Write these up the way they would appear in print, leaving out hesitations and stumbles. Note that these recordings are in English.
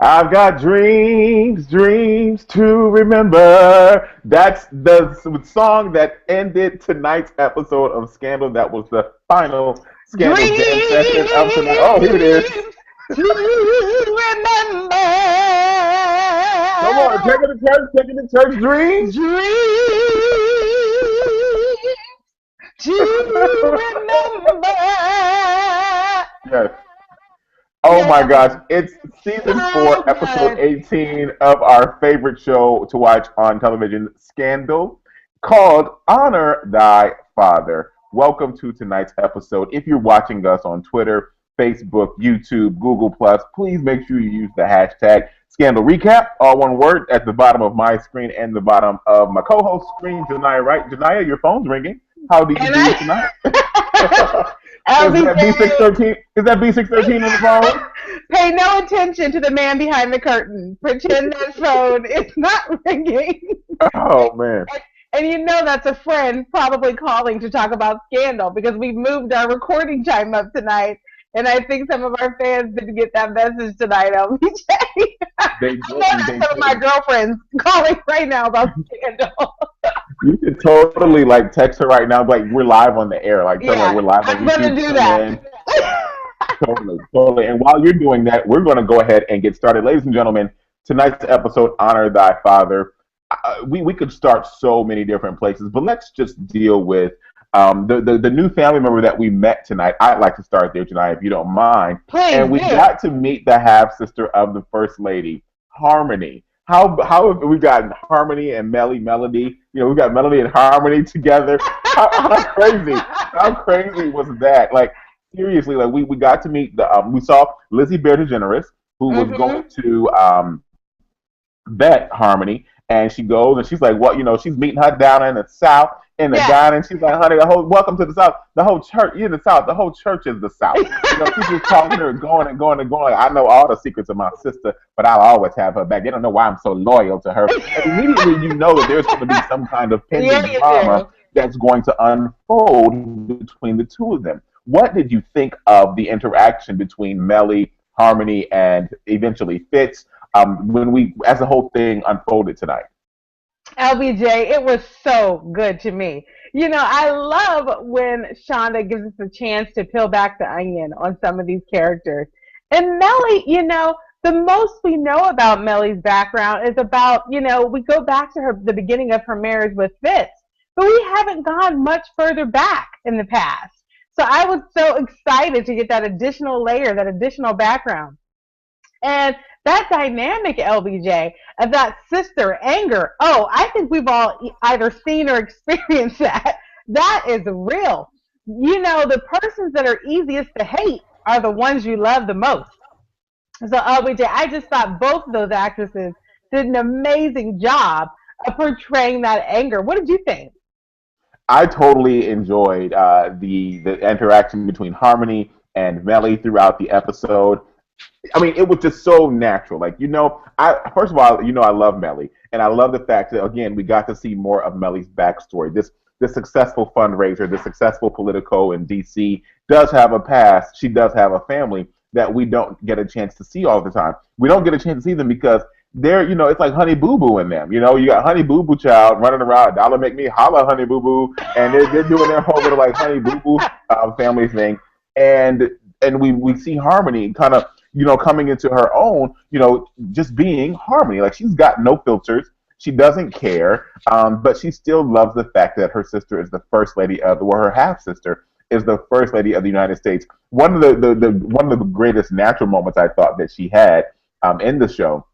I've got dreams, dreams to remember. That's the song that ended tonight's episode of Scandal. That was the final Scandal jam session of tonight. Oh, here it is. Dreams to remember. Come on, take it to church, dreams. Dreams to remember. Yes. Oh my gosh, it's season 4, episode 18 of our favorite show to watch on television, Scandal, called Honor Thy Father. Welcome to tonight's episode. If you're watching us on Twitter, Facebook, YouTube, Google+, please make sure you use the hashtag Scandal Recap, all one word, at the bottom of my screen and the bottom of my co-host screen, Janiyah Wright. Janiyah, your phone's ringing. How do you do tonight? Is that B613? Is that B613 on the phone? Pay no attention to the man behind the curtain. Pretend that phone is not ringing. Oh man! And you know that's a friend probably calling to talk about Scandal because we moved our recording time up tonight. And I think some of our fans didn't get that message tonight, LBJ. They I know that's some of my girlfriends calling right now about Scandal. You could totally text her right now, we're live on the air, tell her we're live on YouTube. I'm gonna do that. Totally. And while you're doing that, we're going to go ahead and get started, ladies and gentlemen. Tonight's episode, Honor Thy Father. We could start so many different places, but let's just deal with the new family member that we met tonight. I'd like to start there tonight, if you don't mind. Please, and we got to meet the half sister of the First Lady, Harmony. How have we got Harmony and Melody? We got Melody and Harmony together. How crazy was that? Seriously, we got to meet we saw Lizzie Bear DeGeneres, who was going to vet Harmony, and she goes and she's like, she's meeting her down in the South in the dining. She's like, honey, welcome to the South. The whole church, you're in the South. The whole church is the South. She's just talking to her, going and going and going. I know all the secrets of my sister, but I'll always have her back. They don't know why I'm so loyal to her. And immediately you know that there's going to be some kind of pending drama that's going to unfold between the two of them. What did you think of the interaction between Mellie, Harmony, and eventually Fitz as the whole thing unfolded tonight? LBJ, it was so good to me. I love when Shonda gives us a chance to peel back the onion on some of these characters. And Mellie, the most we know about Mellie's background is about, we go back to the beginning of her marriage with Fitz, but we haven't gone much further back in the past. So I was so excited to get that additional layer, that additional background. And that dynamic, LBJ, of that sister anger, I think we've all either seen or experienced that. That is real. The persons that are easiest to hate are the ones you love the most. So, LBJ, I just thought both of those actresses did an amazing job of portraying that anger. What did you think? I totally enjoyed the interaction between Harmony and Mellie throughout the episode. I mean, it was just so natural. First of all, I love Mellie, and I love the fact that, again, we got to see more of Mellie's backstory. This successful fundraiser, this successful politico in D.C. does have a past. She does have a family that we don't get a chance to see all the time. We don't get a chance to see them because they're, it's like Honey Boo Boo in them. You got Honey Boo Boo Child running around, Dollar Make Me Holla Honey Boo Boo, and they're doing their whole little Honey Boo Boo family thing. And we see Harmony kind of, coming into her own, just being Harmony. She's got no filters. She doesn't care, but she still loves the fact that her sister is the first lady her half sister is the first lady of the United States. One of the greatest natural moments I thought that she had in the show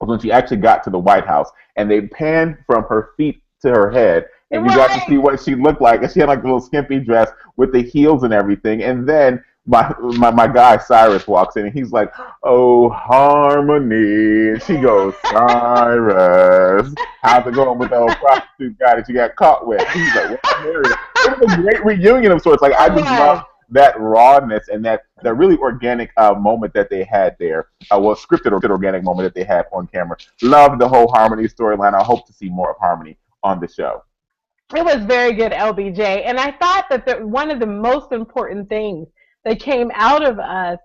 was when she actually got to the White House and they panned from her feet to her head, and you got to see what she looked like. And she had a little skimpy dress with the heels and everything, and then my guy Cyrus walks in and he's like, "Oh, Harmony," and she goes, "Cyrus, how's it going with the old prostitute guy that you got caught with?" He's like, "Well, Mary." It was a great reunion of sorts. I just love that rawness and that really organic moment that they had there. Scripted organic moment that they had on camera. Love the whole Harmony storyline. I hope to see more of Harmony on the show. It was very good, LBJ, and I thought that one of the most important things that came out of us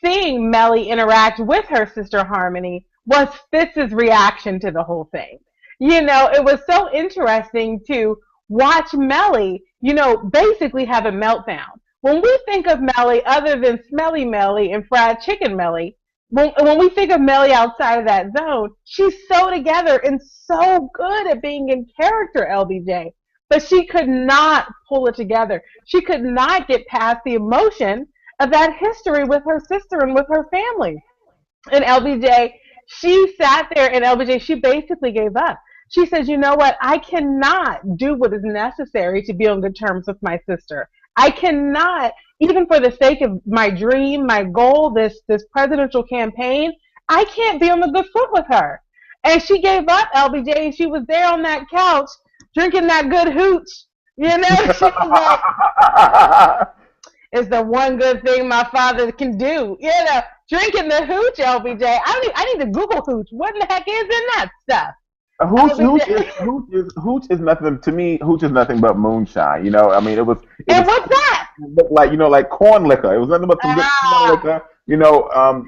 seeing Mellie interact with her sister Harmony was Fitz's reaction to the whole thing. It was so interesting to watch Mellie, basically have a meltdown. When we think of Mellie, other than Smelly Mellie and Fried Chicken Mellie, when we think of Mellie outside of that zone, she's so together and so good at being in character, LBJ. But she could not pull it together. She could not get past the emotion of that history with her sister and with her family. And LBJ, she sat there, and LBJ, she basically gave up. She says, you know what? I cannot do what is necessary to be on good terms with my sister. I cannot, even for the sake of my dream, my goal, this presidential campaign, I can't be on the good foot with her. And she gave up, LBJ, and she was there on that couch drinking that good hooch. She was like, it's the one good thing my father can do. Drinking the hooch, LBJ. I need to Google hooch. What in the heck is in that stuff? Hooch is nothing to me. Hooch is nothing but moonshine. I mean, it was. And what's that? It looked like like corn liquor. It was nothing but some good corn liquor.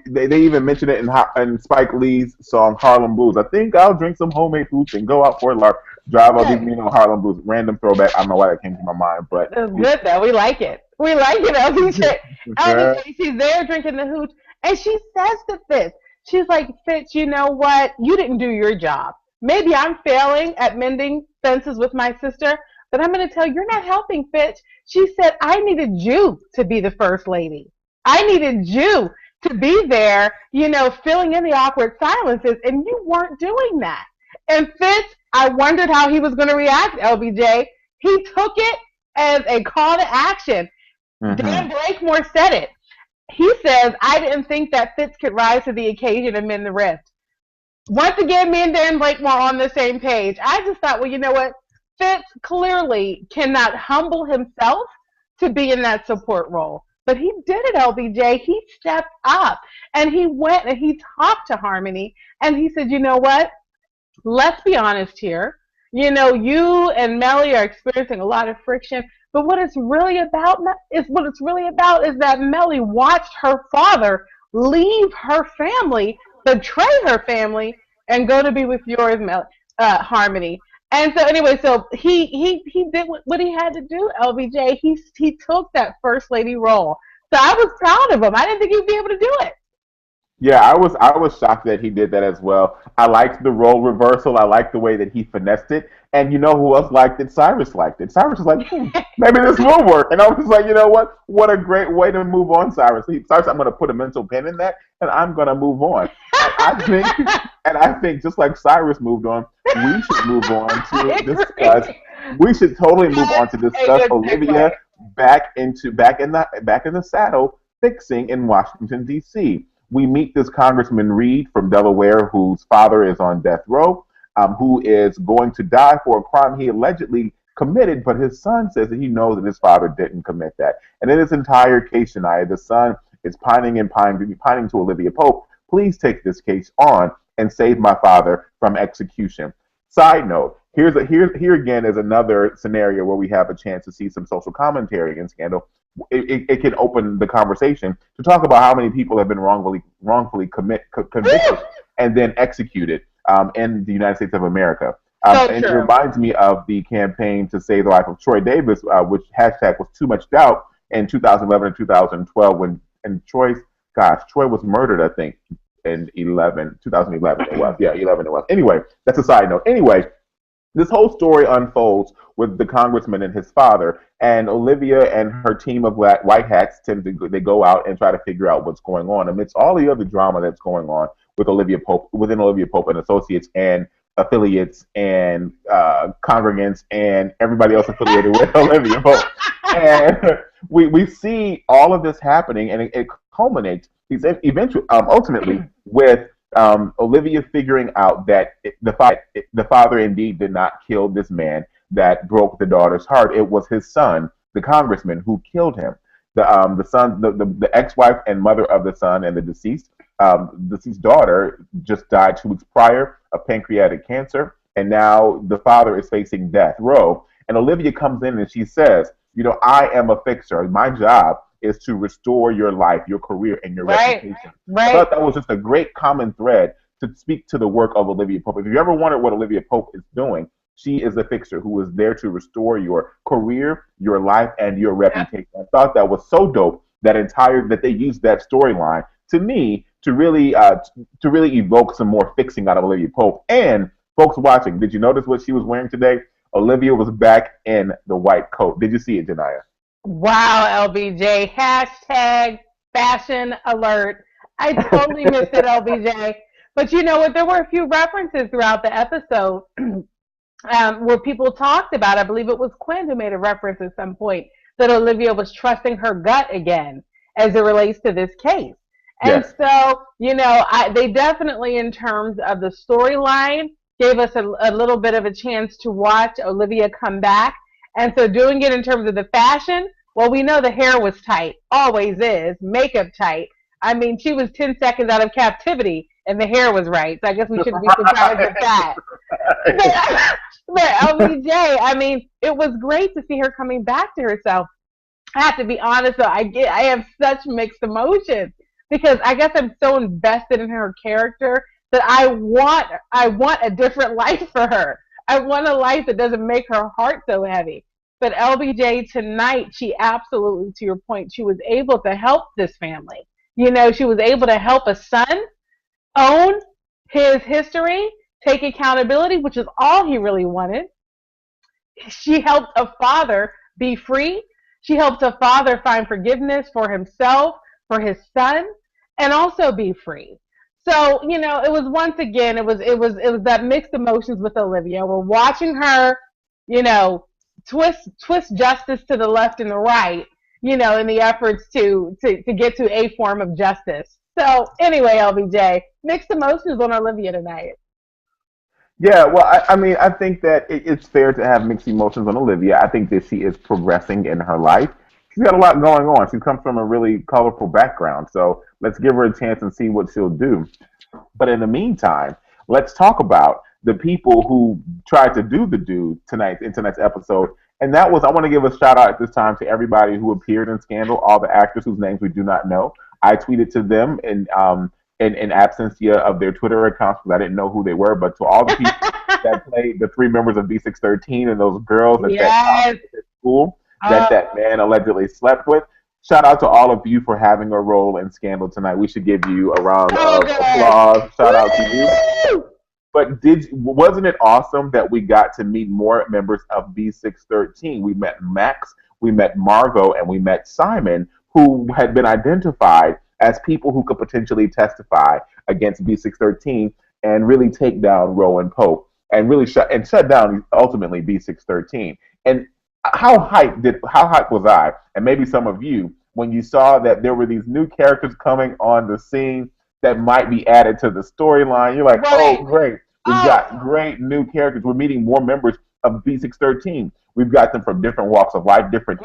They even mentioned it in Spike Lee's song Harlem Blues. I think I'll drink some homemade hooch and go out for a lark. Drive all these Harlem Blues. Random throwback. I don't know why that came to my mind, but it's good though. We like it. We like it. LBJ, she's there drinking the hooch, and she says to Fitz, she's like, Fitz, you know what? You didn't do your job. Maybe I'm failing at mending fences with my sister, but I'm going to tell you, you're not helping, Fitz. She said, I needed you to be the first lady. I needed you to be there, filling in the awkward silences, and you weren't doing that. And Fitz, I wondered how he was going to react, LBJ. He took it as a call to action. Dan Blakemore said it. He says, I didn't think that Fitz could rise to the occasion and mend the rift. Once again, me and Dan Blakemore are on the same page. I just thought, well, you know what? Fitz clearly cannot humble himself to be in that support role. But he did it, LBJ. He stepped up, and he went and he talked to Harmony, and he said, you know what? Let's be honest here. You and Mellie are experiencing a lot of friction, but what it's really about is that Mellie watched her father leave her family, betray her family, and go to be with yours, Harmony. And so anyway, so he did what he had to do, LBJ. He took that first lady role. So I was proud of him. I didn't think he'd be able to do it. Yeah, I was shocked that he did that as well. I liked the role reversal. I liked the way that he finessed it. And you know who else liked it? Cyrus liked it. Cyrus was like, maybe this will work. And I was like, you know what? What a great way to move on, Cyrus. Cyrus, I'm going to put a mental pen in that, and I'm going to move on. And I think just like Cyrus moved on, we should move on to discuss. We should totally move on to discuss Olivia back in the saddle, fixing in Washington, D.C. We meet this Congressman Reed from Delaware, whose father is on death row, who is going to die for a crime he allegedly committed, but his son says that he knows that his father didn't commit that. And in this entire case, Shania, the son is pining to Olivia Pope, please take this case on and save my father from execution. Side note, here again is another scenario where we have a chance to see some social commentary in Scandal. It can open the conversation to talk about how many people have been wrongfully convicted and then executed in the United States of America. And it reminds me of the campaign to save the life of Troy Davis, which hashtag was too much doubt in 2011 and 2012 Troy was murdered, I think, in 2011 it was. Yeah, 11 it was. Anyway, that's a side note. Anyway, this whole story unfolds with the congressman and his father, and Olivia and her team of white hats they go out and try to figure out what's going on amidst all the other drama that's going on with within Olivia Pope and associates and affiliates and congregants and everybody else affiliated with Olivia Pope. And we see all of this happening, and it culminates ultimately with Olivia figuring out that the father indeed did not kill this man that broke the daughter's heart. It was his son, the congressman, who killed him. The ex-wife and mother of the son and the deceased daughter just died 2 weeks prior of pancreatic cancer, and now the father is facing death row. And Olivia comes in and she says, I am a fixer. My job is to restore your life, your career, and your Right, reputation. I right. thought that was just a great common thread to speak to the work of Olivia Pope. If you ever wondered what Olivia Pope is doing, she is a fixer who is there to restore your career, your life, and your Yep. reputation. I thought that was so dope that they used that storyline to me to really evoke some more fixing out of Olivia Pope. And folks watching, did you notice what she was wearing today? Olivia was back in the white coat. Did you see it, Janaya? Wow, LBJ. Hashtag fashion alert. I totally missed it, LBJ. But you know what? There were a few references throughout the episode where people talked about, I believe it was Quinn who made a reference at some point, that Olivia was trusting her gut again as it relates to this case. And Yes. so, they definitely, in terms of the storyline, gave us a little bit of a chance to watch Olivia come back. And so, doing it in terms of the fashion, well, we know the hair was tight, always is, makeup tight. I mean, she was 10 seconds out of captivity and the hair was right. So I guess we shouldn't be surprised at that. But LBJ, I mean, it was great to see her coming back to herself. I have to be honest though, I have such mixed emotions because I guess I'm so invested in her character that I want a different life for her. I want a life that doesn't make her heart so heavy. But LBJ tonight, she absolutely, to your point, she was able to help this family. She was able to help a son own his history, take accountability, which is all he really wanted. She helped a father be free. She helped a father find forgiveness for himself, for his son, and also be free. So, it was once again, it was that mixed emotions with Olivia. We're watching her, you know, twist justice to the left and the right, in the efforts to get to a form of justice. So anyway, LBJ, mixed emotions on Olivia tonight. Yeah, well, I mean, I think that it's fair to have mixed emotions on Olivia. I think that she is progressing in her life. She's got a lot going on. She comes from a really colorful background. So let's give her a chance and see what she'll do. But in the meantime, let's talk about the people who tried to do the do tonight in tonight's episode. And that was, I want to give a shout out at this time to everybody who appeared in Scandal, all the actors whose names we do not know. I tweeted to them in absentia of their Twitter accounts because I didn't know who they were, but to all the people that played the three members of B613 and those girls at that Yes. school Uh, that man allegedly slept with. Shout out to all of you for having a role in Scandal tonight. We should give you a round so of good. applause. Shout out to you. Woo! But wasn't it awesome that we got to meet more members of B613? We met Max, we met Margot, and we met Simon, who had been identified as people who could potentially testify against B613 and really take down Rowan Pope and really shut down ultimately B613. And how hyped was I, and maybe some of you, when you saw that there were these new characters coming on the scene that might be added to the storyline? You're like, oh, Right. great. We've Oh. got great new characters. We're meeting more members of B613. We've got them from different walks of life, Mm-hmm. different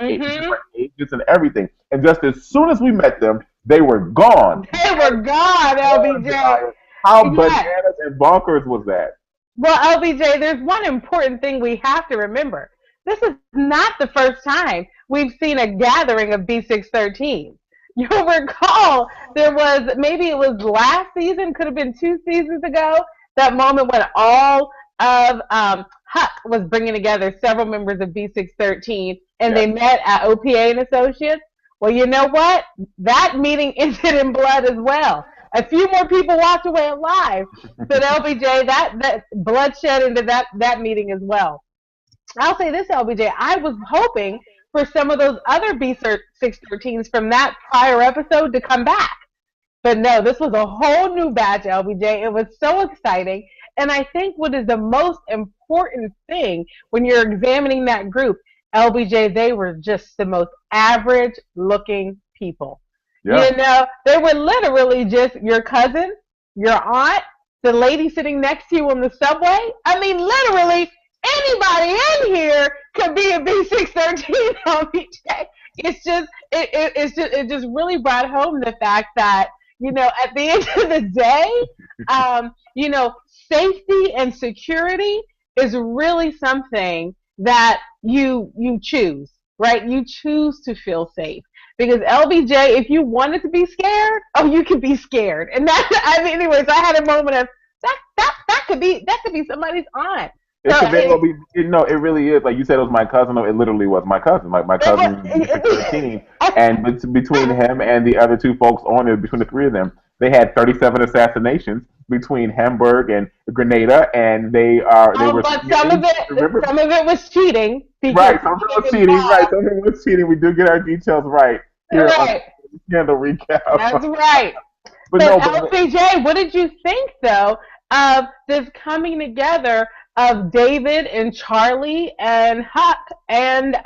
ages, and everything. And just as soon as we met them, they were gone. They were gone, LBJ. How Yes. bananas and bonkers was that? Well, LBJ, there's one important thing we have to remember. This is not the first time we've seen a gathering of B613. You'll recall maybe it was last season, could have been 2 seasons ago, that moment when all of Huck was bringing together several members of B613 and Yes. they met at OPA and Associates. Well, you know what? That meeting ended in blood as well. A few more people walked away alive. But LBJ, that bloodshed into that meeting as well. I'll say this, LBJ. I was hoping for some of those other B613s from that prior episode to come back. But no, this was a whole new batch, LBJ. It was so exciting. And I think what is the most important thing when you're examining that group, LBJ, they were just the most average looking people. Yeah. They were literally just your cousin, your aunt, the lady sitting next to you on the subway. I mean, literally anybody in here could be a B613 LBJ. It just really brought home the fact that, at the end of the day, safety and security is really something that you choose, right? You choose to feel safe because LBJ, if you wanted to be scared, oh, you could be scared. And that, I mean, anyways, I had a moment of that could be somebody's aunt. It So could very well be. No, it really is. Like you said, it was my cousin. No, it literally was my cousin. Like my cousin, District 13, and between him and the other two folks on it, between the three of them, they had 37 assassinations between Hamburg and Grenada, and they were. but some of it was cheating. Right, some of it was cheating. Right, some of it was cheating. We do get our details right here on Right. the Scandal Recap. That's right. But But no, but LCJ, what did you think though of this coming together of David and Charlie and Huck and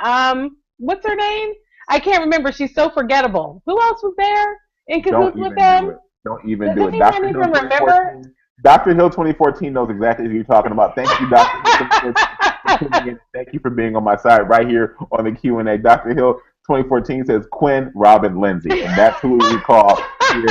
what's her name? I can't remember. She's so forgettable. Who else was there in don't cahoots with even do them? it. Don't even Does do it. anyone Dr. even Hill remember? 2014. Dr. Hill 2014 knows exactly who you're talking about. Thank you, Dr. Hill 2014, for tuning in. Thank you for being on my side right here on the Q&A. Dr. Hill 2014 says Quinn Robin Lindsay, and that's who we call here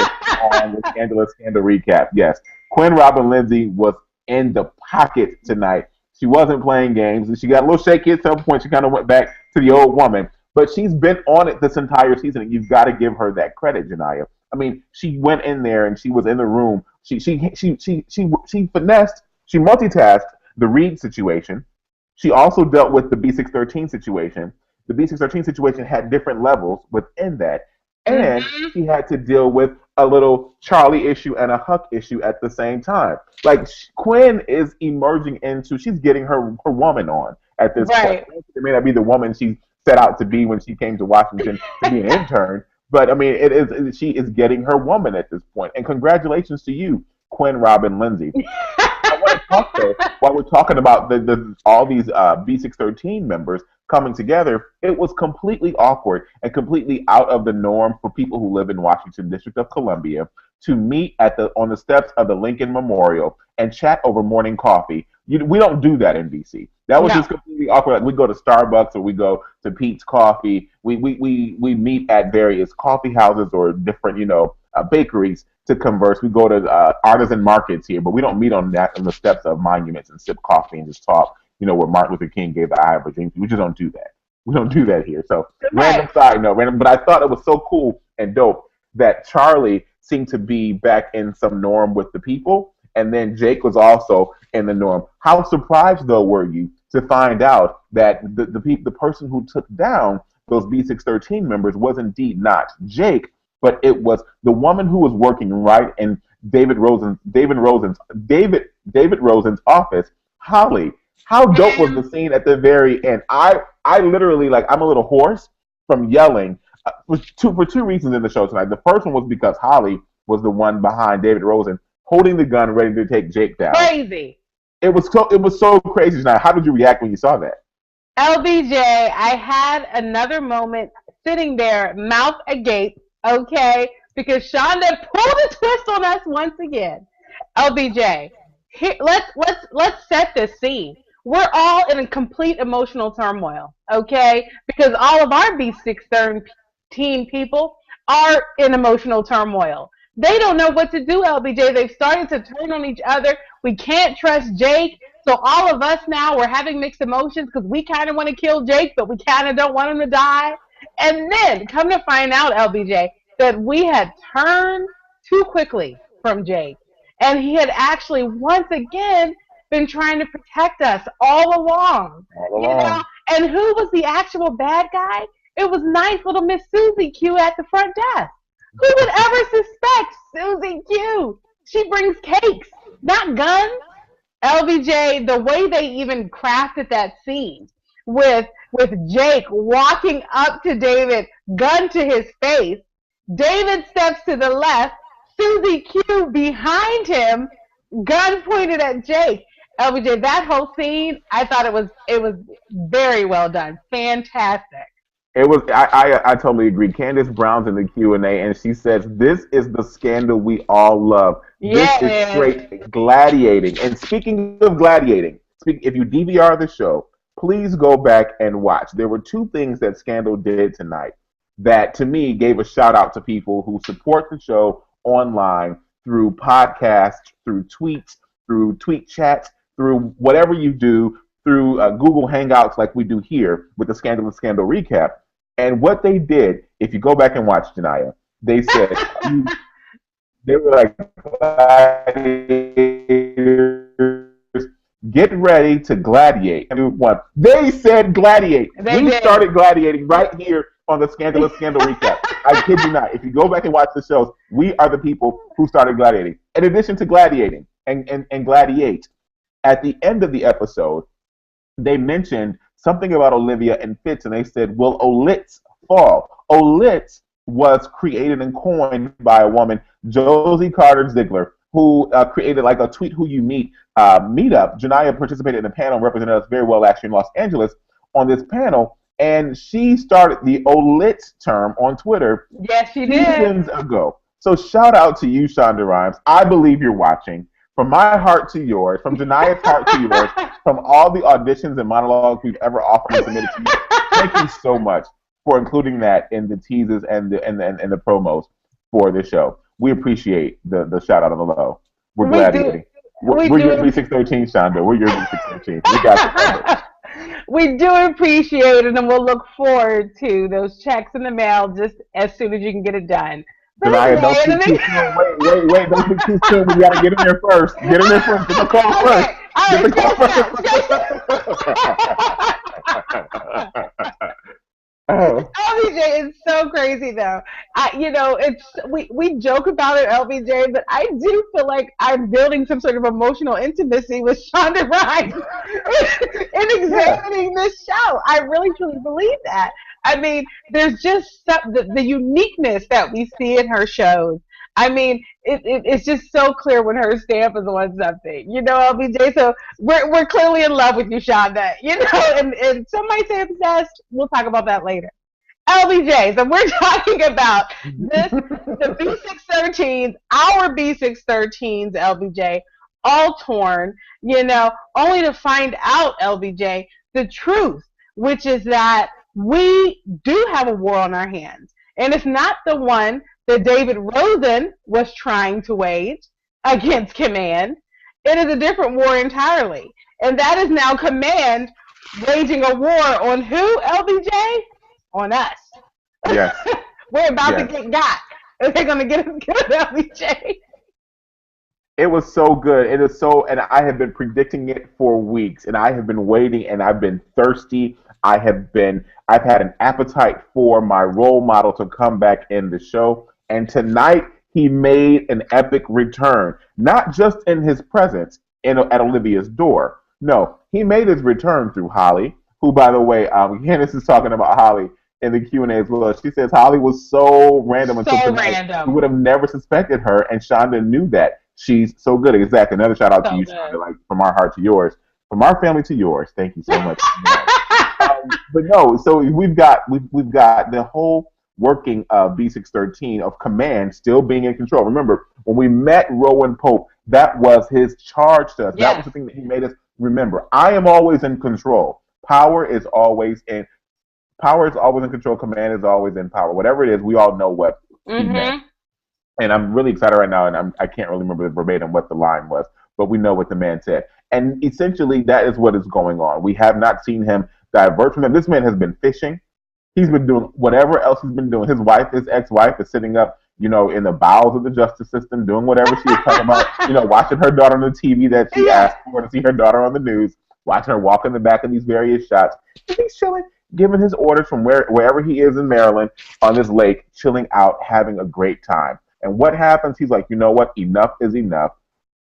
on the Scandalous Scandal Recap. Yes, Quinn Robin Lindsay was in the pocket tonight. She wasn't playing games, and she got a little shaky at some point. She kind of went back to the old woman, but she's been on it this entire season, and you've got to give her that credit, Janiyah. I mean, she went in there and she was in the room. She finessed, she multitasked the Reed situation. She also dealt with the B613 situation. The B613 situation had different levels within that, and Mm-hmm. she had to deal with a little Charlie issue and a Huck issue at the same time. Like Quinn is emerging into, she's getting her woman on at this point. Right. It may not be the woman she set out to be when she came to Washington to be an intern, but I mean, she is getting her woman at this point. And congratulations to you, Quinn Robin Lindsay. I want to talk though, while we're talking about all these B613 members coming together, it was completely awkward and completely out of the norm for people who live in Washington, District of Columbia, to meet on the steps of the Lincoln Memorial and chat over morning coffee. We don't do that in DC. That was No. just completely awkward. Like we go to Starbucks or we go to Pete's Coffee. We meet at various coffee houses or different bakeries to converse. We go to artisan markets here, but we don't meet on the steps of monuments and sip coffee and just talk. Where Martin Luther King gave the eye of a dream. We just don't do that. We don't do that here. So random side note, random. But I thought it was so cool and dope that Charlie seemed to be back in some norm with the people, and then Jake was also in the norm. How surprised though were you to find out that the person who took down those B613 members was indeed not Jake, but it was the woman who was working right in David Rosen's office, Holly. How dope was the scene at the very end? I literally, like, I'm a little hoarse from yelling for two reasons in the show tonight. The first one was because Holly was the one behind David Rosen holding the gun ready to take Jake down. Crazy. It was so crazy tonight. How did you react when you saw that? LBJ, I had another moment sitting there, mouth agape, okay, because Shonda pulled a twist on us once again. LBJ, here, let's set this scene. We're all in a complete emotional turmoil, okay? Because all of our B613 people are in emotional turmoil. They don't know what to do, LBJ. They've started to turn on each other. We can't trust Jake. So all of us now, we're having mixed emotions because we kind of want to kill Jake, but we kind of don't want him to die. And then come to find out, LBJ, that we had turned too quickly from Jake. And he had actually once again been trying to protect us all along. And who was the actual bad guy? It was nice little Miss Susie Q at the front desk. Who would ever suspect Susie Q? She brings cakes, not guns. LBJ, the way they even crafted that scene with Jake walking up to David, gun to his face. David steps to the left, Susie Q behind him, gun pointed at Jake. LBJ, that whole scene, I thought it was very well done. Fantastic. It was. I totally agree. Candace Brown's in the Q&A, and she says this is the scandal we all love. Yes. This is straight gladiating. And speaking of gladiating, if you DVR the show, please go back and watch. There were two things that Scandal did tonight that, to me, gave a shout out to people who support the show online through podcasts, through tweets, through tweet chats, through whatever you do, through Google Hangouts like we do here with the Scandalous Scandal Recap. And what they did, if you go back and watch Janaya, they said they were like gladiators. Get ready to gladiate. They said gladiate. They We did. started gladiating right here on the Scandalous Scandal recap. I kid you not. If you go back and watch the shows, we are the people who started gladiating. In addition to gladiating and gladiate, at the end of the episode, they mentioned something about Olivia and Fitz, and they said, "Will Olitz fall?" Olitz was created and coined by a woman, Josie Carter Ziegler, who created like a tweet who you meet meetup. Janaya participated in a panel, represented us very well actually in Los Angeles on this panel, and she started the Olitz term on Twitter Yes, she did. seasons ago. So shout out to you, Shonda Rhimes. I believe you're watching. From my heart to yours, from Janaya's heart to yours, from all the auditions and monologues we've ever offered and submitted to you, thank you so much for including that in the teasers and the promos for the show. We appreciate the shout out on the low. We're We do. gladiating. We We're your do. B613, Shonda. We're your B613. We got you covered. We do appreciate it, and we'll look forward to those checks in the mail just as soon as you can get it done. But Janaya, don't anyway, speak too soon. Wait. Don't speak too soon. We gotta get in there first. Get in there first. Get the call first. okay, all Get right, the call first. Oh. LBJ is so crazy though. We joke about it, LBJ, but I do feel like I'm building some sort of emotional intimacy with Shonda Rhimes in examining this show. I really truly believe that. I mean, there's just the uniqueness that we see in her shows. I mean, it's just so clear when her stamp is on something, LBJ. So we're clearly in love with you, Shonda, and some might say obsessed. We'll talk about that later. LBJ, so we're talking about the B613s, our B613s, LBJ, all torn, only to find out, LBJ, the truth, which is that we do have a war on our hands. And it's not the one that David Rosen was trying to wage against Command. It is a different war entirely. And that is now Command waging a war on who, LBJ? On us. Yes. We're about to get got. They're going to get us good, LBJ. It was so good. It is so, and I have been predicting it for weeks, and I have been waiting, and I've been thirsty. I've had an appetite for my role model to come back in the show, and tonight he made an epic return, not just in his presence at Olivia's door. No, he made his return through Holly, who, by the way, Candace is talking about Holly in the Q&A as well. She says Holly was so random until tonight. Random. We would have never suspected her, and Shonda knew that. She's so good. Exactly. Another shout out to you, Shonda, like from our heart to yours, from our family to yours. Thank you so much. But no, so we've got the whole working of B613 of Command still being in control. Remember, when we met Rowan Pope, that was his charge to us. Yes. That was the thing that he made us remember. I am always in control. Power is always in control. Command is always in power. Whatever it is, we all know what he meant. And I'm really excited right now, and I can't really remember verbatim what the line was, but we know what the man said. And essentially, that is what is going on. We have not seen him divert from them. This man has been fishing. He's been doing whatever else he's been doing. His ex-wife, is sitting up, in the bowels of the justice system, doing whatever she was talking about, watching her daughter on the TV that she asked for to see her daughter on the news, watching her walk in the back of these various shots. And he's chilling, giving his orders from wherever he is in Maryland on this lake, chilling out, having a great time. And what happens? He's like, you know what? Enough is enough.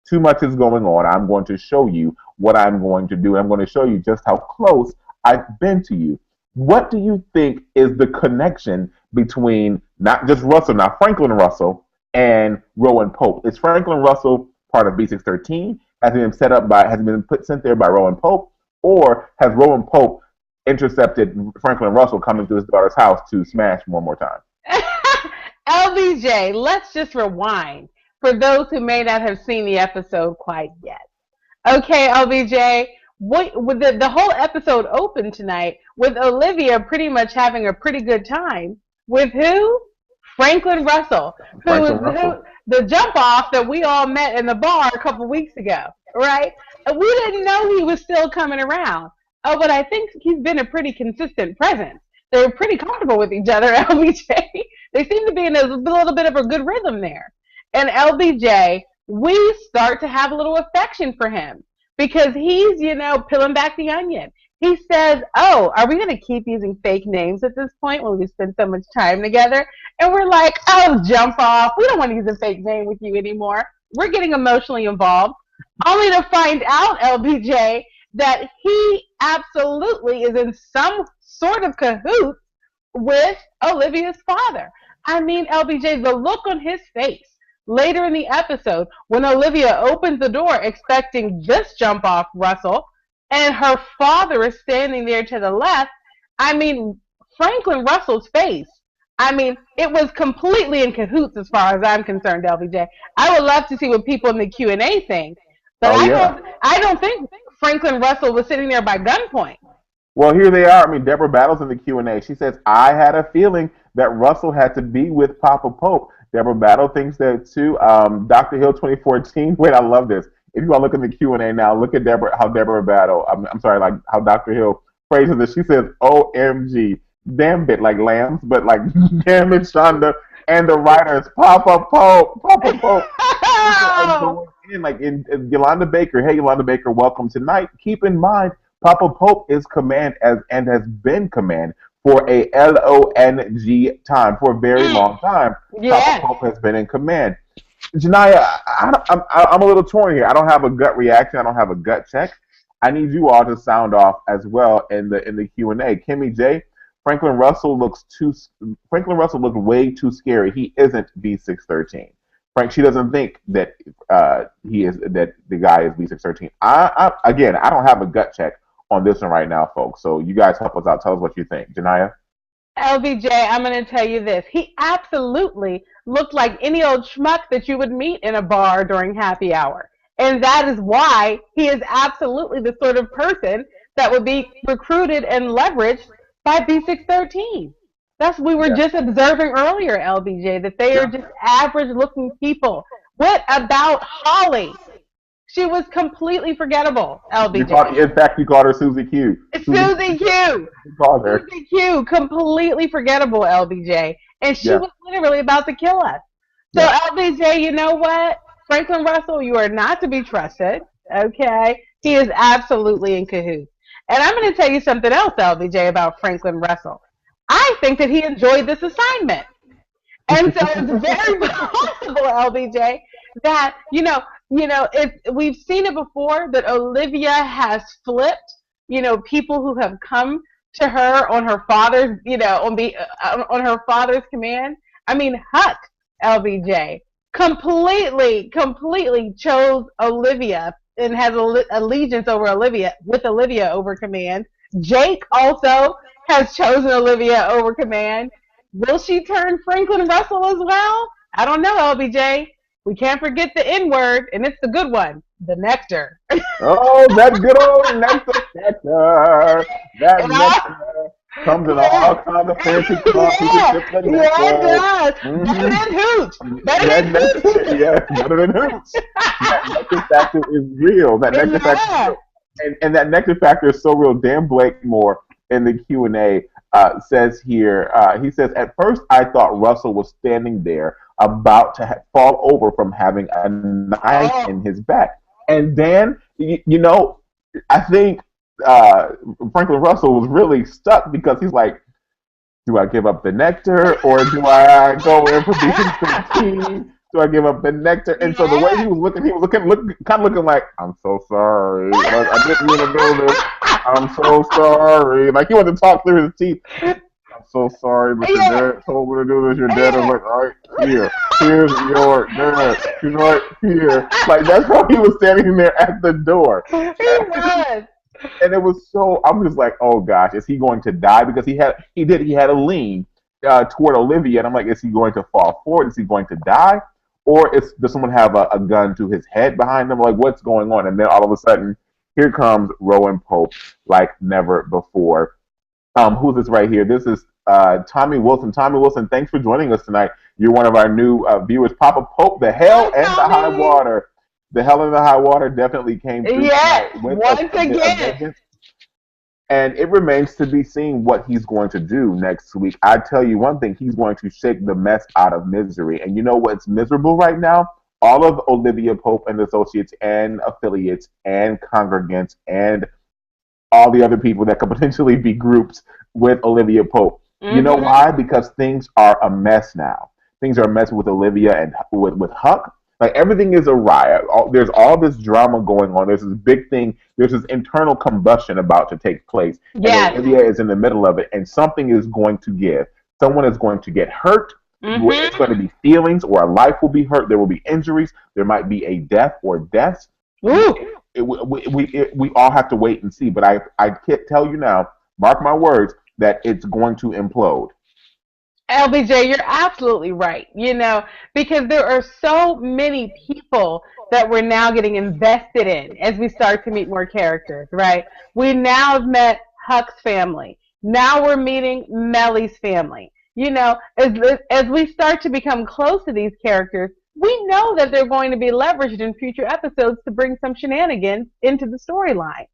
Too much is going on. I'm going to show you what I'm going to do. I'm going to show you just how close I've been to you. What do you think is the connection between not just Russell, now Franklin Russell, and Rowan Pope? Is Franklin Russell part of B613? Has he been sent there by Rowan Pope? Or has Rowan Pope intercepted Franklin Russell coming to his daughter's house to smash one more time? LBJ, let's just rewind for those who may not have seen the episode quite yet. Okay, LBJ, the whole episode opened tonight with Olivia pretty much having a pretty good time with who? Franklin Russell, the jump off that we all met in the bar a couple weeks ago, right? And we didn't know he was still coming around. Oh, but I think he's been a pretty consistent presence. they're pretty comfortable with each other, LBJ. They seem to be in a little bit of a good rhythm there. And LBJ, we start to have a little affection for him because he's, peeling back the onion. He says, "Oh, are we going to keep using fake names at this point when we spend so much time together?" And we're like, "Oh, jump off. We don't want to use a fake name with you anymore." We're getting emotionally involved, only to find out, LBJ, that he absolutely is in some sort of cahoots with Olivia's father. I mean, LBJ, the look on his face later in the episode when Olivia opens the door expecting this jump off Russell and her father is standing there to the left. I mean, Franklin Russell's face. I mean, it was completely in cahoots as far as I'm concerned, LBJ. I would love to see what people in the Q&A think, but Oh yeah. I don't think Franklin Russell was sitting there by gunpoint. Well, here they are. I mean, Deborah Battles in the Q&A. She says, "I had a feeling that Russell had to be with Papa Pope." Deborah Battle thinks that too. Dr. Hill 2014. Wait, I love this. If you want to look in the Q&A now, look at how Deborah Battle. I'm sorry, like how Dr. Hill phrases it. She says, "OMG, damn it," like lambs, but like damn it, Shonda. And the writers, Papa Pope, Papa Pope. People are going in like in Yolanda Baker. Hey, Yolanda Baker, welcome tonight. Keep in mind, Papa Pope is command as and has been command for a long time, for a very long time. Papa Yeah. Pope has been in command. Janaya, I'm a little torn here. I don't have a gut reaction. I don't have a gut check. I need you all to sound off as well in the Q&A. Kimmy J, Franklin Russell looks too. Franklin Russell looked way too scary. He isn't B613. She doesn't think that he is that the guy is B613. Again, I don't have a gut check on this one right now, folks. So you guys help us out. Tell us what you think, Janaya. LBJ, I'm going to tell you this. He absolutely looked like any old schmuck that you would meet in a bar during happy hour. And that is why he is absolutely the sort of person that would be recruited and leveraged by B613. That's what we were Yeah. just observing earlier, LBJ, that they are Yeah. just average looking people. What about Holly? She was completely forgettable, LBJ. In fact, you called her Susie Q. Susie Q. You called her. Susie Q. Completely forgettable, LBJ. And she Yeah. was literally about to kill us. So, Yeah. LBJ, you know what? Franklin Russell, you are not to be trusted. Okay? He is absolutely in cahoots. And I'm going to tell you something else, LBJ, about Franklin Russell. I think that he enjoyed this assignment. And so it's very possible, LBJ, that if we've seen it before that Olivia has flipped, people who have come to her on her father's, on her father's command. I mean, Huck, LBJ, completely chose Olivia and has allegiance over Olivia with Olivia over command. Jake also has chosen Olivia over command. Will she turn Franklin Russell as well? I don't know, LBJ. We can't forget the N word, and it's the good one, the nectar. Oh, that good old nectar. That And I, nectar comes in all yeah, kinds of fancy cups. You yeah, can sip the yeah, it nectar. does. Better Mm-hmm. than hooch. Better That than nectar, hooch. yeah, better than hoots. That nectar factor is real. That nectar factor is Yeah. real. And that nectar factor is so real. Dan Blakemore in the Q&A says here, he says, "At first I thought Russell was standing there about to fall over from having a knife Oh, in his back." And Dan, I think Franklin Russell was really stuck because he's like, do I give up the nectar or do I go in for being 15? Do I give up the nectar? And so the way yeah. he was kind of looking like, I'm so sorry. Like, I didn't mean to do this. I'm so sorry. Like he wanted to talk through his teeth. I'm so sorry, but your Yeah. dad told me to do this. Your dad is Yeah. like, all right, here. Here's your dad. He's right here. Like that's how he was standing there at the door. He was. And it was so I'm just like, oh gosh, is he going to die? Because he had a lean toward Olivia, and I'm like, is he going to fall forward? Is he going to die? Or does someone have a gun to his head behind him? Like, what's going on? And then all of a sudden, here comes Rowan Pope like never before. Who's this right here? This is Tommy Wilson. Tommy Wilson, thanks for joining us tonight. You're one of our new viewers. Papa Pope, the hell Hi, and the high Tommy. water. The hell and the high water definitely came through Yes. tonight with Once a bit of again. vengeance. And it remains to be seen what he's going to do next week. I tell you one thing, he's going to shake the mess out of misery. And you know what's miserable right now? All of Olivia Pope and associates and affiliates and congregants and all the other people that could potentially be grouped with Olivia Pope. You know Mm-hmm. why? Because things are a mess now. Things are a mess with Olivia and with Huck. Like everything is a riot. There's all this drama going on. There's this big thing. There's this internal combustion about to take place, and Yes. Olivia is in the middle of it. And something is going to give. Someone is going to get hurt. It's Mm-hmm. going to be feelings, or a life will be hurt. There will be injuries. There might be a death or deaths. Ooh. We all have to wait and see. But I can't tell you now, mark my words, that it's going to implode. LBJ, you're absolutely right. Because there are so many people that we're now getting invested in as we start to meet more characters, right? We now have met Huck's family. Now we're meeting Mellie's family. As we start to become close to these characters, we know that they're going to be leveraged in future episodes to bring some shenanigans into the storyline.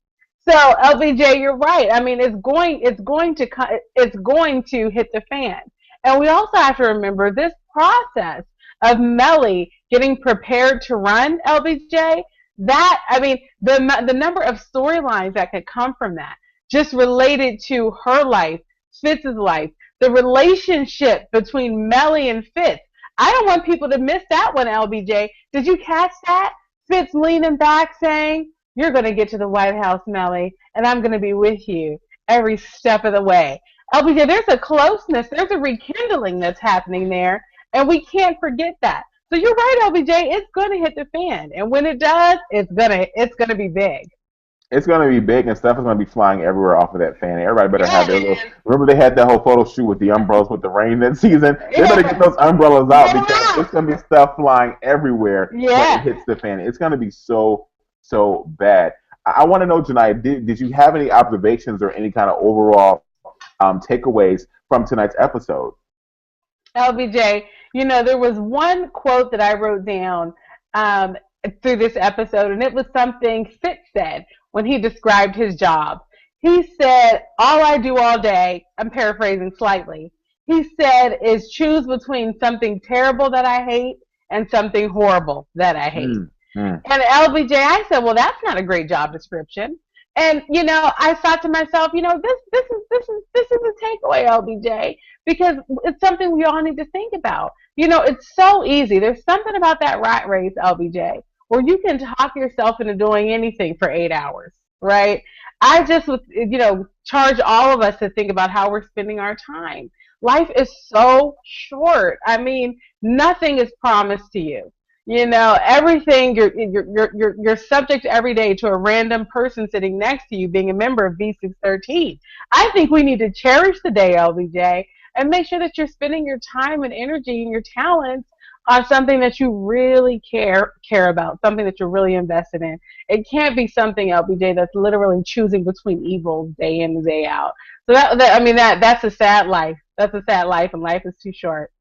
So LBJ, you're right. I mean, it's going to hit the fan. And we also have to remember this process of Mellie getting prepared to run LBJ. The number of storylines that could come from that, just related to her life, Fitz's life, the relationship between Mellie and Fitz. I don't want people to miss that one, LBJ. Did you catch that? Fitz leaning back saying, "You're going to get to the White House, Mellie, and I'm going to be with you every step of the way." LBJ, there's a closeness, there's a rekindling that's happening there, and we can't forget that. So you're right, LBJ. It's going to hit the fan, and when it does, it's gonna be big. It's going to be big, and stuff is going to be flying everywhere off of that fan. Everybody better have Yeah, their it little. is. Remember, they had that whole photo shoot with the umbrellas with the rain that season. They better get Yeah. those umbrellas out Get 'em because out. it's going to be stuff flying everywhere when it Yeah. hits the fan. It's going to be so bad. I want to know, tonight, did you have any observations or any kind of overall takeaways from tonight's episode? LBJ, there was one quote that I wrote down um, through this episode, and it was something Fitz said when he described his job. He said, "All I do all day," I'm paraphrasing slightly, he said, "is choose between something terrible that I hate and something horrible that I hate." Mm, mm. And LBJ, I said, "Well, that's not a great job description." And I thought to myself, this is a takeaway, LBJ, because it's something we all need to think about. It's so easy. There's something about that rat race, LBJ, where you can talk yourself into doing anything for 8 hours, right? I just would, charge all of us to think about how we're spending our time. Life is so short. I mean, nothing is promised to you. Everything you're subject every day to a random person sitting next to you being a member of V613. I think we need to cherish the day, LBJ, and make sure that you're spending your time and energy and your talents on something that you really care about, something that you're really invested in. It can't be something, LBJ, that's literally choosing between evils day in and day out. So that's a sad life. That's a sad life, and life is too short.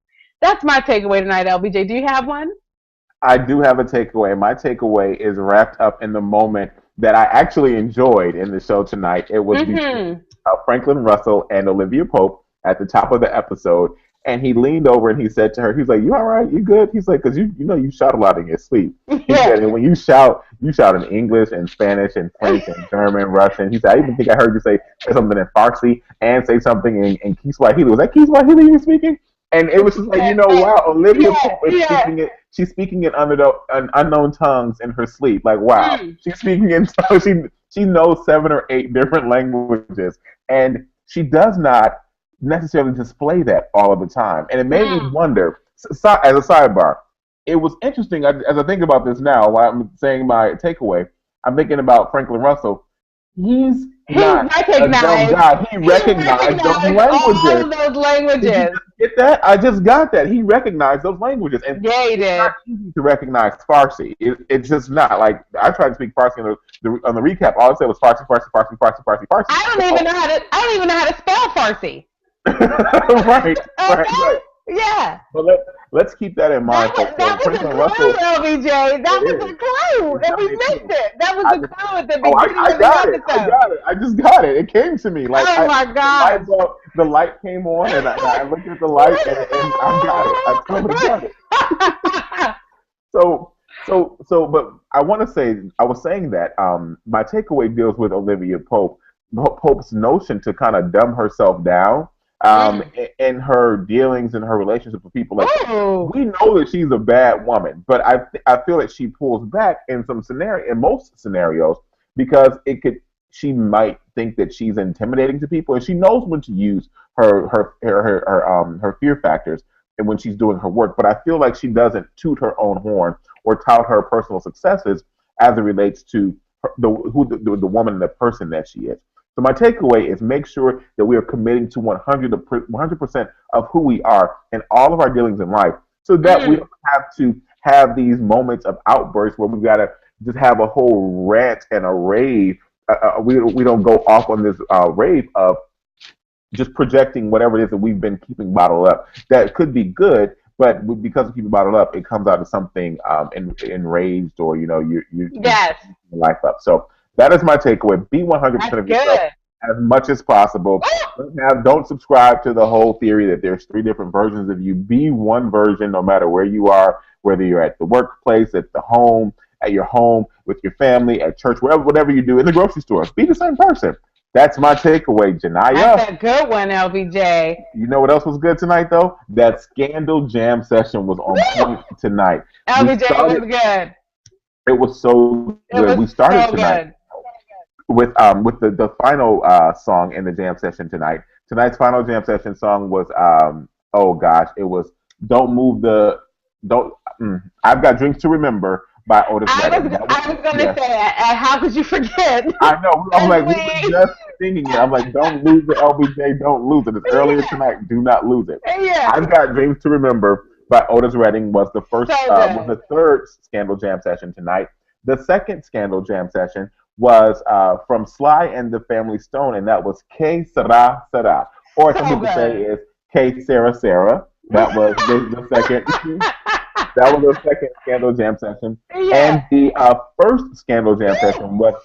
That's my takeaway tonight, LBJ. Do you have one? I do have a takeaway. My takeaway is wrapped up in the moment that I actually enjoyed in the show tonight. It was between Mm-hmm. Franklin Russell and Olivia Pope at the top of the episode. And he leaned over and he said to her, he's like, "You all right? You good?" He's like, "Because you shout a lot in your sleep." He Yeah. said, "And when you shout in English and Spanish and French and German, Russian." He said, "I even think I heard you say something in Farsi and say something in Kiswahili. Was that Kiswahili you were speaking?" And it was just like, wow, Olivia Yeah, Pope is yeah. speaking it. She's speaking in unknown tongues in her sleep. Like, wow, Mm. she's speaking in she knows 7 or 8 different languages, and she does not necessarily display that all of the time. And it made me Mm. wonder. As a sidebar, it was interesting as I think about this now. While I'm saying my takeaway, I'm thinking about Franklin Russell. He's He not a dumb recognized. guy. He He recognized those recognized all languages. of those Did you languages. just get that? I just got that. He recognized those languages, and Yeah, he it's did. not easy to recognize Farsi. It's just not. Like I tried to speak Farsi on the recap. All I said was Farsi, Farsi, Farsi, Farsi, Farsi, Farsi. I don't even know how to. I don't even know how to spell Farsi. Right, right. Okay. Yeah. But let's keep that in mind, folks. So That was a Franklin clue, Russell, LBJ. That it was a is. clue, It's and we missed 2018. it. That was I the just, clue at the oh, beginning I of the got it. I episode. got it. I just got it. It came to me. Oh my gosh. The light came on, and I looked at the light, and I got it. I totally got it. So, but I want to say, I was saying that my takeaway deals with Olivia Pope's notion to kind of dumb herself down Mm. in her dealings and her relationship with people. Like, Ooh. we know that she's a bad woman, but I feel that she pulls back in in most scenarios, because she might think that she's intimidating to people, and she knows when to use her fear factors and when she's doing her work. But I feel like she doesn't toot her own horn or tout her personal successes as it relates to the woman and the person that she is. So my takeaway is, make sure that we are committing to 100% of who we are in all of our dealings in life, so that we Mm. don't have to have these moments of outbursts where we've got to just have a whole rant and a rave. We don't go off on this rave of just projecting whatever it is that we've been keeping bottled up. That could be good, but because we keep it bottled up, it comes out of something enraged, or you Yes, life up. So that is my takeaway. Be that's 100% of yourself good. as much as possible. Don't subscribe to the whole theory that there's three different versions of you. Be one version, no matter where you are, whether you're at the workplace, at the home, at your home, with your family, at church, whatever you do, in the grocery store. Be the same person. That's my takeaway, That's Janaya. a good one, LBJ. You know what else was good tonight, though? That Scandal Jam session was on Woo! point tonight. We LBJ was started. good. It was so It good. was We started so tonight good. with the final song in the jam session tonight. Tonight's final jam session song was oh gosh, it was "Don't Move the Don't." I've Got Drinks to Remember by Otis Redding. That was, I was gonna yes, say, how could you forget? I know. I'm As like, we were we, just singing it. I'm like, don't lose it, LBJ. Don't lose it. It's earlier yeah, tonight. Do not lose it. yeah, I've Got Dreams to Remember by Otis Redding so was good. the third Scandal Jam session tonight. The second Scandal Jam session was from Sly and the Family Stone, and that was Que Sera Sera, or some So people say good. is Que Sera Sera. That was the second. That was the second Scandal Jam session. Yeah. And the first Scandal Jam session was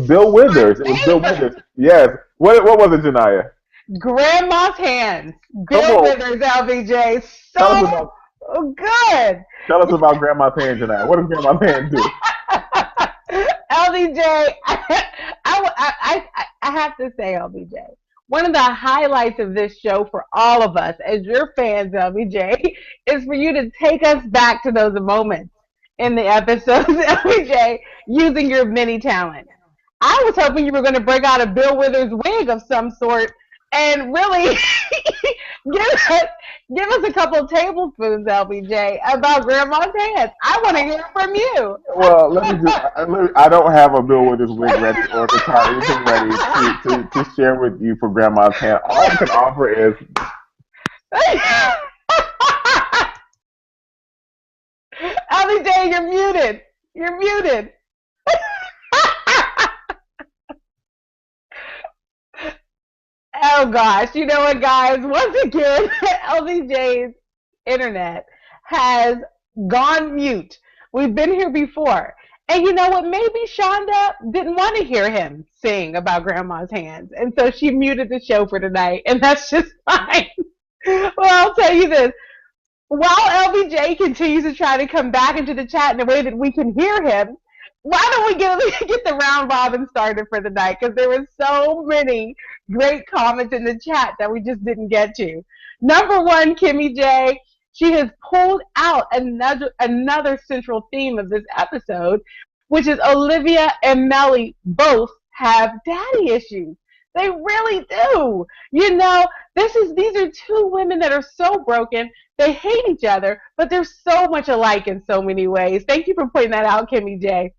Bill My Withers. It was Bill favorite. Withers. Yes. What was it, Janaya? Grandma's hands. Come Bill on. Withers, LBJ. Tell us So about good. Grandma's hand, Janaya. What does Grandma's hand do? LBJ, I have to say, LBJ, one of the highlights of this show for all of us as your fans, LBJ, is for you to take us back to those moments in the episodes, LBJ, using your mini talent. I was hoping you were going to break out a Bill Withers wig of some sort and really give us give us a couple of tablespoons, LBJ, about Grandma's hands. I want to hear it from you. Well, let me just. I don't have a Bill Withers wig ready or guitar anything ready to share with you for Grandma's hand. All I can offer is LBJ, you're muted. You're muted. Oh gosh, you know what, guys? Once again, LBJ's internet has gone mute. We've been here before. And you know what? Maybe Shonda didn't want to hear him sing about Grandma's hands. And so she muted the show for tonight. And that's just fine. Well, I'll tell you this. While LBJ continues to try to come back into the chat in a way that we can hear him, why don't we get the round robin started for the night? Because there were so many great comments in the chat that we just didn't get to. Number one, Kimmy J, she has pulled out another central theme of this episode, which is Olivia and Mellie both have daddy issues. They really do. You know, these are two women that are so broken. They hate each other, but they're so much alike in so many ways. Thank you for pointing that out, Kimmy J.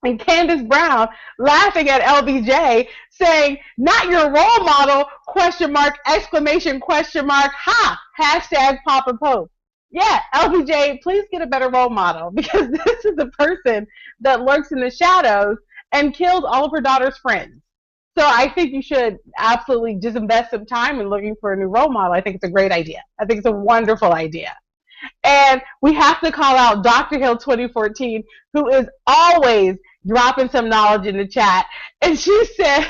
And Candace Brown laughing at LBJ, saying, "Not your role model, question mark, exclamation, question mark, ha, hashtag Papa Pope." Yeah, LBJ, please get a better role model, because this is a person that lurks in the shadows and kills all of her daughter's friends. So I think you should absolutely just invest some time in looking for a new role model. I think it's a great idea. I think it's a wonderful idea. And we have to call out Dr. Hill 2014, who is always dropping some knowledge in the chat. And she said,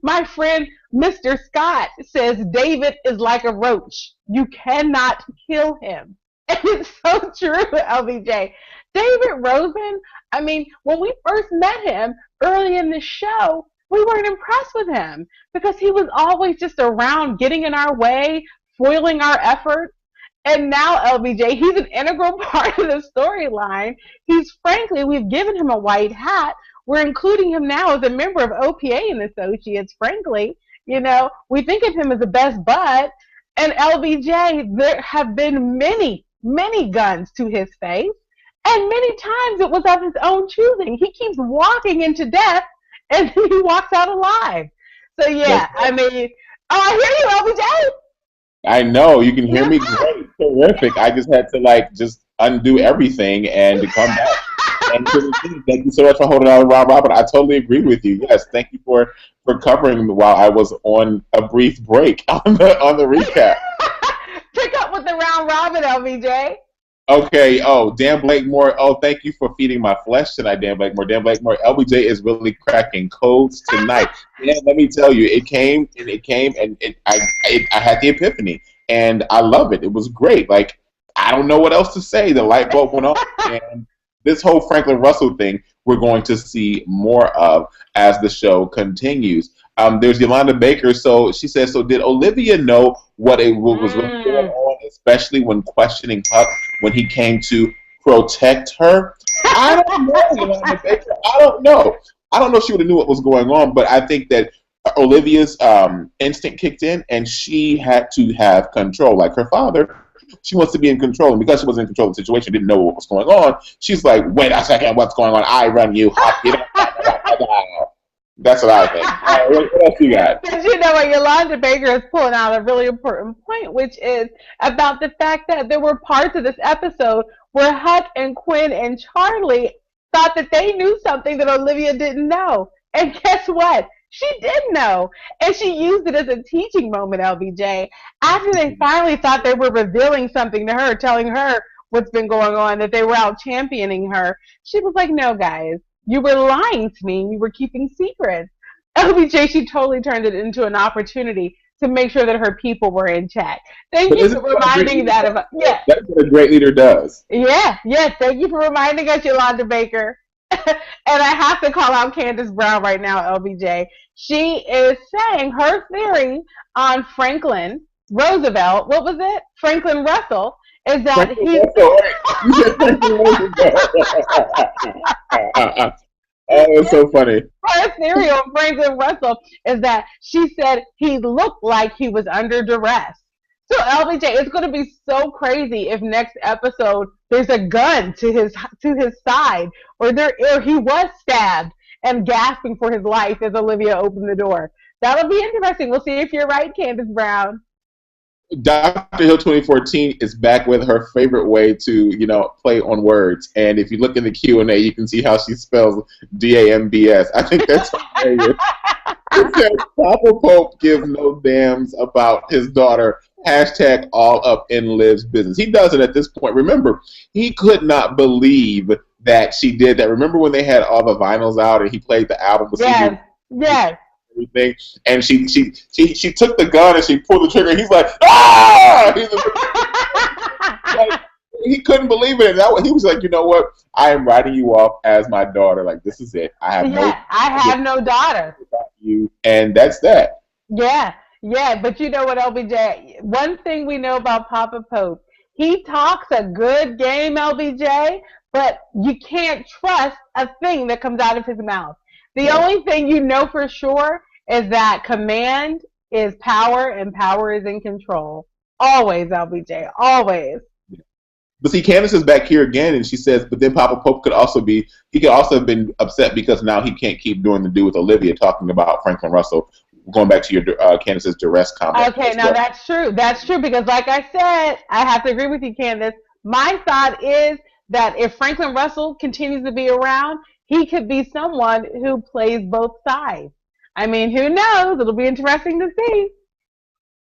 my friend Mr. Scott says David is like a roach. You cannot kill him. And it's so true, LBJ. David Rosen, I mean, when we first met him early in the show, we weren't impressed with him because he was always just around getting in our way, foiling our efforts. And now LBJ, he's an integral part of the storyline. Frankly, we've given him a white hat. We're including him now as a member of OPA and Associates. Frankly, we think of him as the best bud. And LBJ, there have been many, many guns to his face. And many times it was of his own choosing. He keeps walking into death and he walks out alive. So yeah, I mean, I hear you, LBJ. I know you can hear me great, terrific. I just had to just undo everything and to come back. And thank you so much for holding on, Robert. I totally agree with you. Yes, thank you for covering me while I was on a brief break on the recap. Pick up with the round robin, LBJ. Okay. Oh, Dan Blakemore. Oh, thank you for feeding my flesh tonight, Dan Blakemore. Dan Blakemore, LBJ is really cracking codes tonight. And let me tell you, it came, and I had the epiphany, and I love it. It was great. I don't know what else to say. The light bulb went off, and this whole Franklin Russell thing we're going to see more of as the show continues. There's Yolanda Baker. So she says, so did Olivia know what was really going on, especially when questioning Huck when he came to protect her? I don't know, Yolanda Baker. I don't know. I don't know if she would have knew what was going on, but I think that Olivia's instinct kicked in, and she had to have control. Like her father, she wants to be in control, and because she wasn't in control of the situation, didn't know what was going on, she's like, wait a second, what's going on? I run you. That's what I think. What else you got? But what, Yolanda Baker is pulling out a really important point, which is about the fact that there were parts of this episode where Huck and Quinn and Charlie thought that they knew something that Olivia didn't know. And guess what? She did know. And she used it as a teaching moment, LBJ. After they finally thought they were revealing something to her, telling her what's been going on, that they were out championing her, she was like, no, guys. You were lying to me, and you were keeping secrets. LBJ, she totally turned it into an opportunity to make sure that her people were in check. Thank you for reminding that of us. Yeah. That's what a great leader does. Yeah. Thank you for reminding us, Yolanda Baker. And I have to call out Candace Brown right now, LBJ. She is saying her theory on Franklin Roosevelt, what was it? Franklin Russell, is that Oh, it's so funny. Her theory on Franklin Russell is that she said he looked like he was under duress. So LBJ, it's going to be so crazy if next episode there's a gun to his side, or he was stabbed and gasping for his life as Olivia opened the door. That'll be interesting. We'll see if you're right, Candace Brown. Dr. Hill 2014 is back with her favorite way to, play on words. And if you look in the Q&A, you can see how she spells D-A-M-B-S. I think that's hilarious. It says, Papa Pope gives no damns about his daughter. # all up in Liv's business. He does it at this point. Remember, he could not believe that she did that. Remember when they had all the vinyls out and he played the album with Yes. Everything, and she took the gun and she pulled the trigger. And he's like, ah! He couldn't believe it. And he was like, you know what? I am writing you off as my daughter. Like, this is it. I have no daughter. You, and that's that. Yeah. But you know what, LBJ? One thing we know about Papa Pope, he talks a good game, LBJ, but you can't trust a thing that comes out of his mouth. The only thing you know for sure is that command is power and power is in control. Always, LBJ, always. But see, Candace is back here again, and she says, but then Papa Pope could also have been upset because now he can't keep doing the do with Olivia, talking about Franklin Russell. Going back to your Candace's duress comment. Okay, now that's true. That's true because, like I said, I have to agree with you, Candace. My thought is that if Franklin Russell continues to be around, he could be someone who plays both sides. I mean, who knows? It'll be interesting to see.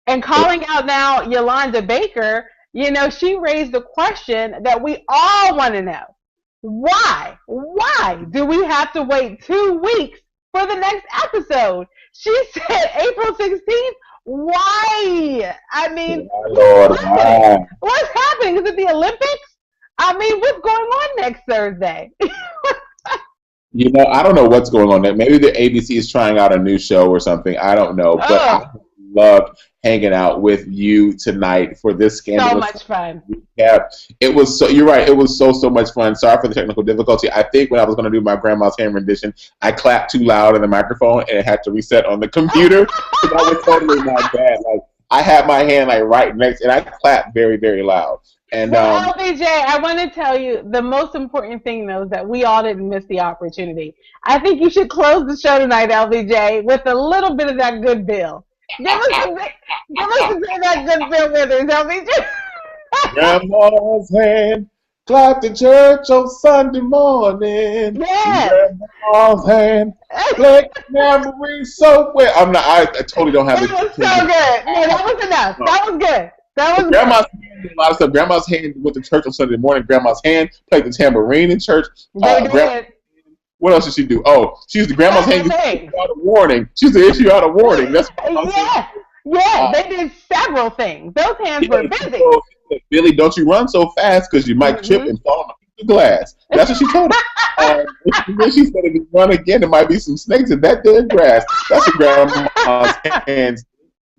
And calling out now Yolanda Baker, She raised the question that we all want to know. Why? Why do we have to wait 2 weeks for the next episode? She said April 16th. Why? I mean, My Lord, what's happening? why? What's happening? Is it the Olympics? I mean, what's going on next Thursday? I don't know what's going on there. Maybe the ABC is trying out a new show or something. I don't know. But I Oh, loved hanging out with you tonight for this so scandalous much fun. recap. It was so, you're right, it was so, so much fun. Sorry for the technical difficulty. I think when I was going to do my grandma's hand rendition, I clapped too loud in the microphone and it had to reset on the computer. So that was totally my bad. Like, I had my hand like right next, and I clapped very, very loud. And Well, LBJ, I want to tell you the most important thing, though, is that we all didn't miss the opportunity. I think you should close the show tonight, LBJ, with a little bit of that good bill. Give us that good bill with us, LBJ. Grandma's hand clapped in church on Sunday morning. Yes. Grandma's hand played memory so well. I totally don't have That the. was so good. No, that was enough. That was good. That was Grandma's hand did a lot of stuff. Grandma's hand went to church on Sunday morning. Grandma's hand played the tambourine in church. good. They did. What else did she do? Oh, she used the grandma's hand to issue out a warning. She used to issue out a warning. That's what Yes, they did several things. Those hands were busy. So, Billy, don't you run so fast because you might trip and fall on a piece of glass. That's what she told her. Then she said if you run again, there might be some snakes in that dead grass. That's what grandma's hands.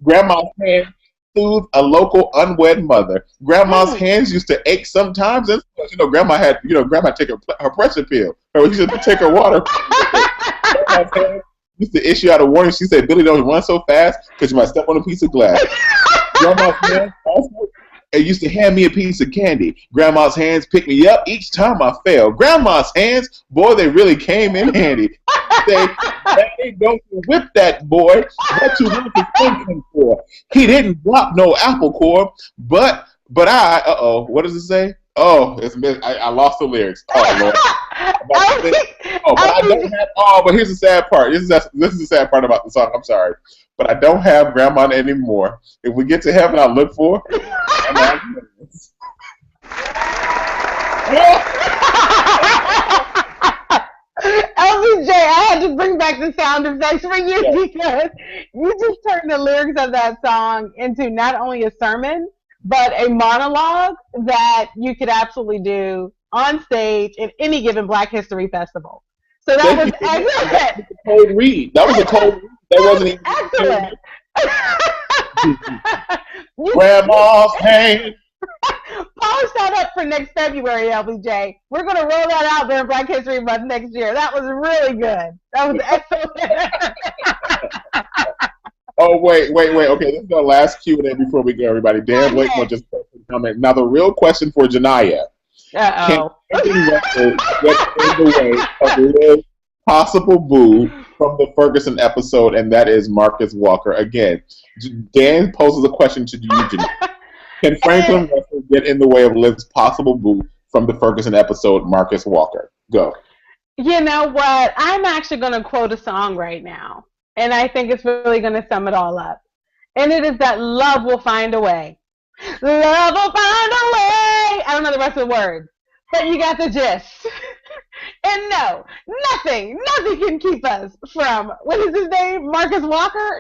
Grandma's hand soothed a local unwed mother. Grandma's hands used to ache sometimes, and grandma had take her pressure pill, or she used to take her water. Grandma's hands used to issue out a warning. She said, "Billy, don't run so fast because you might step on a piece of glass." Grandma's hands also used to hand me a piece of candy. Grandma's hands picked me up each time I fell. Grandma's hands, boy, they really came in handy. Say, "Hey, don't you whip that boy. What you want to thank him for? He didn't drop no apple core, but I, what does it say? Oh, I lost the lyrics. Oh, Lord. But here's the sad part. This is the sad part about the song. I'm sorry. But I don't have grandma anymore. If we get to heaven, I'll look for LBJ, I had to bring back the sound effects for you because you just turned the lyrics of that song into not only a sermon, but a monologue that you could absolutely do on stage at any given Black History Festival. So that was excellent. That was a cold read. That wasn't even excellent. Grandma's hand. Polish that up for next February, LBJ. We're going to roll that out during Black History Month next year. That was really good. That was excellent. Oh, wait. Okay, this is our last Q&A before we go, everybody. Dan Blakemore just posted a comment. Now, the real question for Janiyah. Uh-oh. Can Russell get in the way of Liv's possible boo from the Ferguson episode, and that is Marcus Walker? Again, Dan poses a question to you, Janiyah. Can Franklin Russell get in the way of Liv's possible boo from the Ferguson episode, Marcus Walker? Go. You know what? I'm actually going to quote a song right now, and I think it's really going to sum it all up. And it is that love will find a way. Love will find a way. I don't know the rest of the words, but you got the gist. And no, nothing can keep us from, what is his name? Marcus Walker?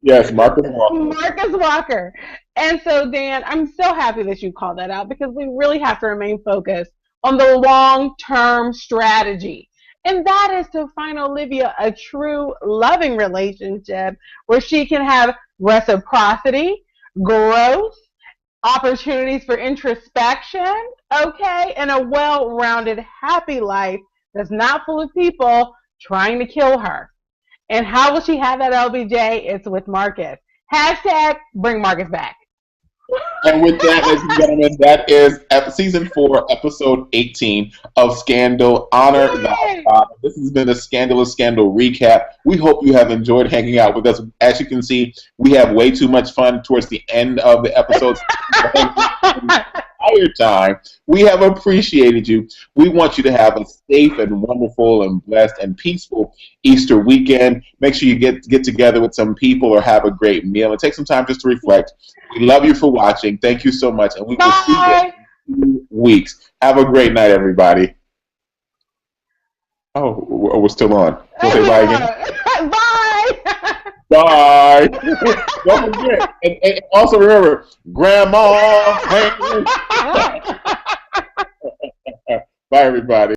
Yes, Marcus Walker. Marcus Walker. And so, Dan, I'm so happy that you called that out because we really have to remain focused on the long-term strategy. And that is to find Olivia a true loving relationship where she can have reciprocity, growth, opportunities for introspection, okay, and a well-rounded, happy life that's not full of people trying to kill her. And how will she have that, LBJ? It's with Marcus. Hashtag bring Marcus back. And with that, ladies and gentlemen, that is season 4, episode 18 of Scandal. Honor thy father. This has been a Scandalous Scandal recap. We hope you have enjoyed hanging out with us. As you can see, we have way too much fun towards the end of the episodes. entire time. We have appreciated you. We want you to have a safe and wonderful and blessed and peaceful Easter weekend. Make sure you get together with some people or have a great meal and take some time just to reflect. We love you for watching. Thank you so much, and we will see you Bye. in 2 weeks. Have a great night, everybody. Oh, we're still on. We'll say bye again. Bye. Bye. Don't forget. And also remember, Grandma. Bye, everybody.